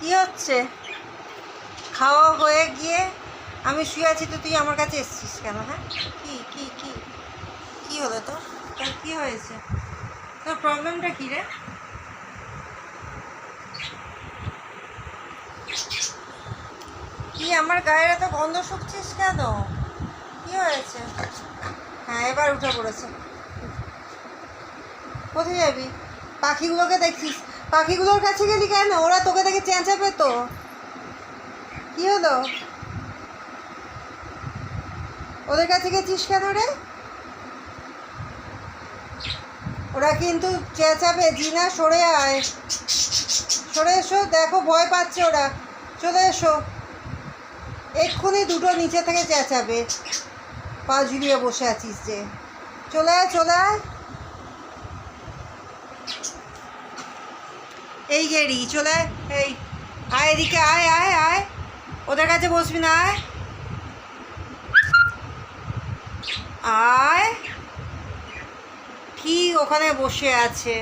কি হচ্ছে? খাওয়া হয়ে গিয়ে আমি শুয়ে আছি, তো তুই আমার কাছে এসছিস কেন? হ্যাঁ, কি কি কি কি হলো তোর? তোর কি হয়েছে? তোর প্রবলেমটা কী রে? কি আমার গায়ের এত গন্ধ শুকছিস কেন? কি হয়েছে? হ্যাঁ, এবার উঠে পড়েছে। কোথায় যাবি? পাখিগুলোকে দেখছিস? পাখিগুলোর কাছে গেলি কেন? ওরা তোকে দেখে চেঁচাবে তো। কি হলো? ওদের কাছে গেছিস কেন রে? ওরা কিন্তু চেঁচাবে। জিনা, সরে আয়, সরে এসো। দেখো ভয় পাচ্ছে ওরা। চলে এসো, এক্ষুনি দুটো নিচে থেকে চেঁচাবে। পা ঝুলিয়ে বসে আছিস যে। চলে আয়, চলে আয়। এই গেরি, চলে আয়। এই আয়, এদিকে আয়, আয় আয়। ওদের কাছে বসবি না, আয় আয়। কি ওখানে বসে আছে?